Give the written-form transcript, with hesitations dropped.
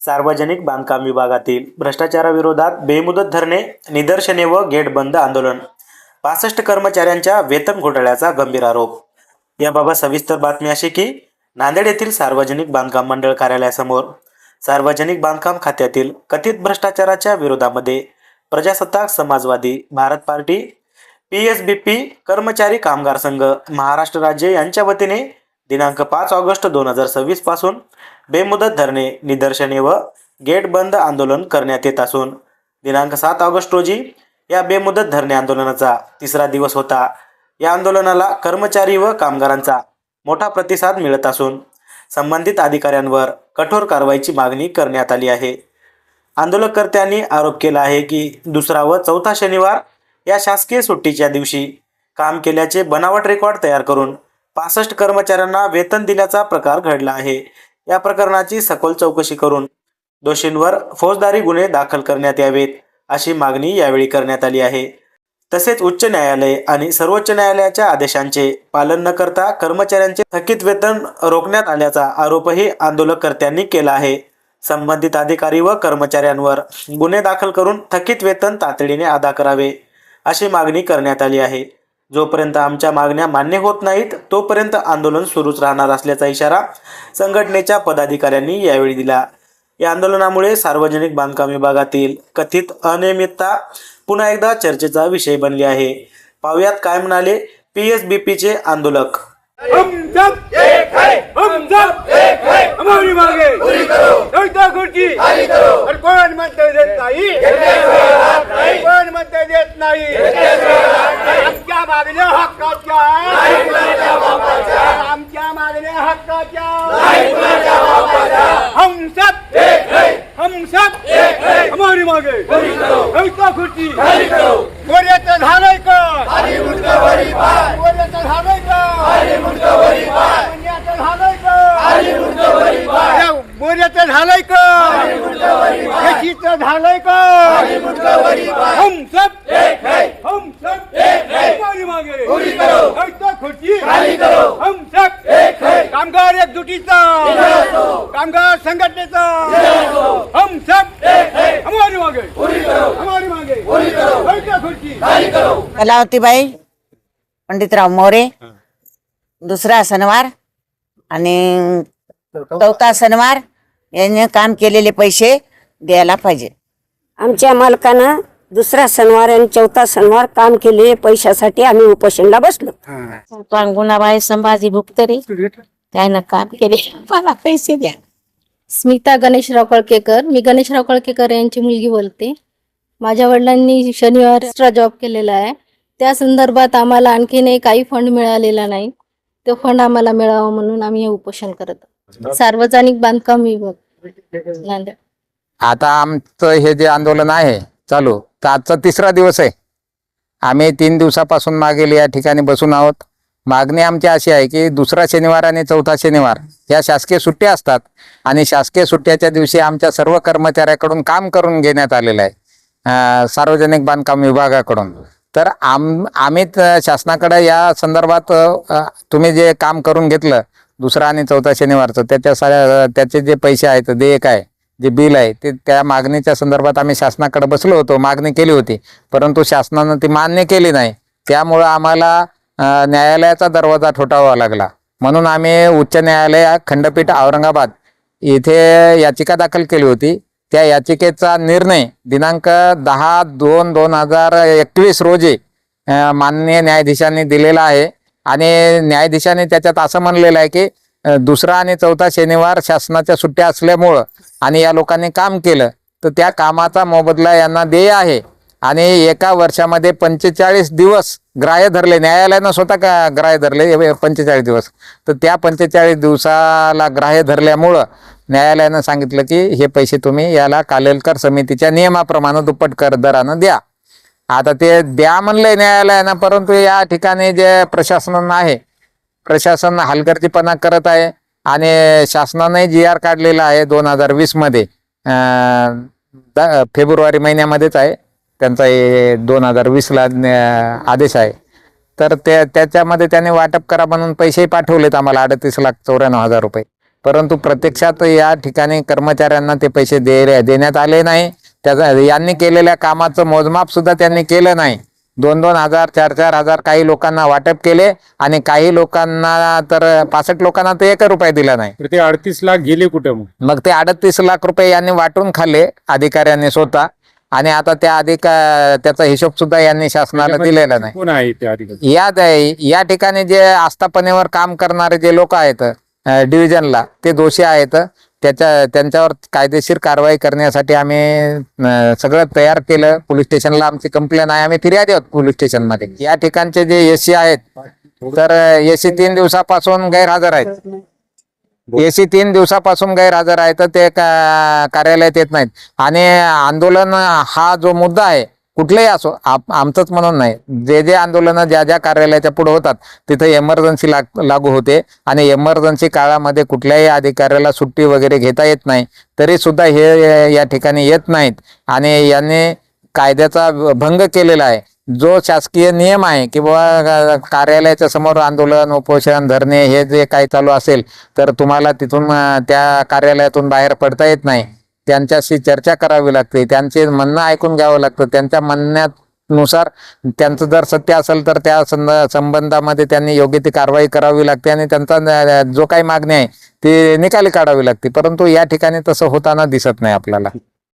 सार्वजनिक बांधकाम विभागातील भ्रष्टाचाराविरोधात बेमुदत धरणे, निदर्शने व गेट बंद आंदोलन. 65 कर्मचाऱ्यांच्या वेतन घोटाळ्याचा गंभीर आरोप. याबाबत सविस्तर बातमी अशी की नांदेड येथील सार्वजनिक बांधकाम मंडळ कार्यालयासमोर सार्वजनिक बांधकाम खात्यातील कथित भ्रष्टाचाराच्या विरोधामध्ये प्रजासत्ताक समाजवादी भारत पार्टी, PSBP, कर्मचारी कामगार संघ महाराष्ट्र राज्य यांच्या वतीने दिनांक 5 ऑगस्ट 2026 पासून बेमुदत धरणे, निदर्शने व गेट बंद आंदोलन करण्यात येत असून दिनांक 7 ऑगस्ट रोजी या बेमुदत धरणे आंदोलनाचा तिसरा दिवस होता. या आंदोलनाला कर्मचारी व कामगारांचा मोठा प्रतिसाद मिळत असून संबंधित अधिकाऱ्यांवर कठोर कारवाईची मागणी करण्यात आली आहे. आंदोलनकर्त्यांनी आरोप केला आहे की दुसरा व चौथा शनिवार या शासकीय सुट्टीच्या दिवशी काम केल्याचे बनावट रेकॉर्ड तयार करून 65 कर्मचाऱ्यांना वेतन दिल्याचा प्रकार घडला आहे. या प्रकरणाची सखोल चौकशी करून दोषींवर फौजदारी गुन्हे दाखल करण्यात यावेत अशी मागणी यावेळी करण्यात आली आहे. तसेच उच्च न्यायालय आणि सर्वोच्च न्यायालयाच्या आदेशांचे पालन न करता कर्मचाऱ्यांचे थकीत वेतन रोखण्यात आल्याचा आरोपही आंदोलनकर्त्यांनी केला आहे. संबंधित अधिकारी व कर्मचाऱ्यांवर गुन्हे दाखल करून थकीत वेतन तातडीने अदा करावे अशी मागणी करण्यात आली आहे. जोपर्यंत आमच्या मागण्या मान्य होत नाहीत तोपर्यंत आंदोलन सुरूच राहणार असल्याचा इशारा संघटनेच्या पदाधिकाऱ्यांनी यावेळी दिला. या आंदोलनामुळे सार्वजनिक बांधकाम विभागातील कथित अनियमितता पुन्हा एकदा चर्चेचा विषय बनली आहे. पाहुयात काय म्हणाले PSBPचे आंदोलक. हम सब एक है, हम सब एक है, हमारी मांगे पूरी करो, जनता कुर्सी खाली करो, और कोण म्हणते देत नाही, कोण म्हणते देत नाही, आमच्या मागण्या हक्काच्या, आमच्या मागण्या हक्काच्या, हम सब एक है, हम सब एक है, हमारी मांगे पूरी करो, जनता कुर्सी खाली करो, गोऱ्याचं झालंय का, गोऱ्याचं झालंय का, बोऱ्याचं झालंय का, शेतीचं झालंय का, हम सब एक है, हम सब एक है, हमारी मांगे पूरी करो, जनता खुर्ची खाली करो, हम सब एक है, कामगार एकजुटीचा, कामगार संघटनेचा, हम सब एक है, हमारी मांगे पूरी करो, हमारी मांगे पूरी करो, जनता खुर्ची खाली करो. कलावतीबाई पंडितराव मोरे, दुसरा शनिवार आणि चौथा शनिवार यांनी काम केलेले पैसे द्यायला पाहिजे. आमच्या मालकानं दुसरा शनिवार आणि चौथा शनिवार काम केले पैशासाठी आम्ही उपोषणला बसलो. गुणाबाई संभाजी भुक्तरे त्यानं काम केले, मला पैसे द्या. स्मिता गणेशराव कळकेकर, मी गणेशराव कळकेकर यांची मुलगी बोलते. माझ्या वडिलांनी शनिवार एक्स्ट्रा जॉब केलेला आहे. त्या संदर्भात आम्हाला आणखीनही काही फंड मिळालेला नाही. तो फंड आम्हाला मिळावा म्हणून आम्ही हे उपोषण करत आहोत. सार्वजनिक बांधकाम विभाग नांदेड. आता आमचं हे जे आंदोलन आहे चालू, तर आजचा तिसरा दिवस आहे. आम्ही 3 दिवसापासून मागेल या ठिकाणी बसून आहोत. मागणी आमची अशी आहे की दुसरा शनिवार आणि चौथा शनिवार या शासकीय सुट्ट्या असतात आणि शासकीय सुट्ट्याच्या दिवशी आमच्या सर्व कर्मचाऱ्याकडून काम करून घेण्यात आलेलं आहे सार्वजनिक बांधकाम विभागाकडून. तर आम्ही शासनाकडे या संदर्भात तुम्ही जे काम करून घेतलं दुसरा आणि चौथा शनिवारचं त्याचे जे पैसे आहेत, देयक आहे, जे बिल आहे, ते त्या मागणीच्या संदर्भात आम्ही शासनाकडे बसलो होतो, मागणी केली होती, परंतु शासनानं ती मान्य केली नाही. त्यामुळं आम्हाला न्यायालयाचा दरवाजा ठोठावा लागला. म्हणून आम्ही उच्च न्यायालय खंडपीठ औरंगाबाद येथे याचिका दाखल केली होती. त्या याचिकेचा निर्णय दिनांक 10/2/2021 रोजी माननीय न्यायाधीशांनी दिलेला आहे आणि न्यायाधीशांनी त्याच्यात असं म्हणलेलं आहे की दुसरा आणि चौथा शनिवार शासनाच्या सुट्ट्या असल्यामुळं आणि या लोकांनी काम केलं तर त्या कामाचा मोबदला यांना देय आहे आणि एका वर्षामध्ये 45 दिवस ग्राह्य धरले. न्यायालयानं स्वतः ग्राह्य धरले 45 दिवस. तर त्या 45 दिवसाला ग्राह्य धरल्यामुळं न्यायालयानं सांगितलं की हे पैसे तुम्ही याला कालेलकर समितीच्या नियमाप्रमाणे दुप्पट कर दरानं द्या. आता ते द्या म्हणलंय न्यायालयानं, परंतु या ठिकाणी जे प्रशासन आहे, प्रशासन हलगर्जीपणा करत आहे आणि शासनाने GR काढलेला आहे 2020 मध्ये, फेब्रुवारी महिन्यामध्येच आहे त्यांचा 2020ला आदेश आहे. तर त्याच्यामध्ये त्याने वाटप करा म्हणून पैसे पाठवलेत आम्हाला 38,94,000 रुपये. परंतु प्रत्यक्षात या ठिकाणी कर्मचाऱ्यांना ते पैसे देण्यात आले नाही. त्याचा यांनी केलेल्या कामाचं मोजमाप सुद्धा त्यांनी केलं नाही. 2-2 हजार 4-4 हजार काही लोकांना वाटप केले आणि काही लोकांना तर 65 लोकांना तर 1 रुपया दिला नाही. तर ते 38 लाख गेले कुठे मग? मग ते 38 लाख रुपये यांनी वाटून खाल्ले अधिकाऱ्यांनी स्वतः. आणि आता त्याचा हिशोब सुद्धा यांनी शासनाला दिलेला नाही. कोण आहे ते अधिकारी? या ठिकाणी जे आस्थापनेवर काम करणारे जे लोक आहेत डिव्हिजनला, ते दोषी आहेत. त्यांच्यावर कायदेशीर कारवाई करण्यासाठी आम्ही सगळं तयार केलं. पोलीस स्टेशनला आमची कंप्लेन आहे, आम्ही फिर्यादी आहोत पोलीस स्टेशनमध्ये. या ठिकाणचे जे एसी आहेत तर एसी 3 दिवसापासून गैरहजर आहेत. एसी 3 दिवसापासून गैरहजर आहे तर ते कार्यालयात येत नाहीत. आणि आंदोलन हा जो मुद्दा आहे कुठलेही असो, आमचंच म्हणून नाही, जे आंदोलन ज्या कार्यालयाच्या पुढे होतात तिथे एमर्जन्सी लागू होते आणि एमर्जन्सी काळामध्ये कुठल्याही अधिकाऱ्याला सुट्टी वगैरे घेता येत नाही. तरी सुद्धा हे या ठिकाणी येत नाहीत आणि यांनी कायद्याचा भंग केलेला आहे. जो शासकीय नियम आहे की बाबा कार्यालयाच्या समोर आंदोलन, उपोषण, धरणे हे जे काही चालू असेल तर तुम्हाला तिथून त्या कार्यालयातून बाहेर पडता येत नाही. त्यांच्याशी चर्चा करावी लागते, त्यांचे म्हणणं ऐकून घ्यावं लागतं. त्यांच्या म्हणण्यानुसार त्यांचं जर सत्य असेल तर त्या संबंधामध्ये त्यांनी योग्य ती कारवाई करावी लागते आणि त्यांचा जो काही मागणी आहे ती निकाली काढावी लागते. परंतु या ठिकाणी तसं होताना दिसत नाही आपल्याला.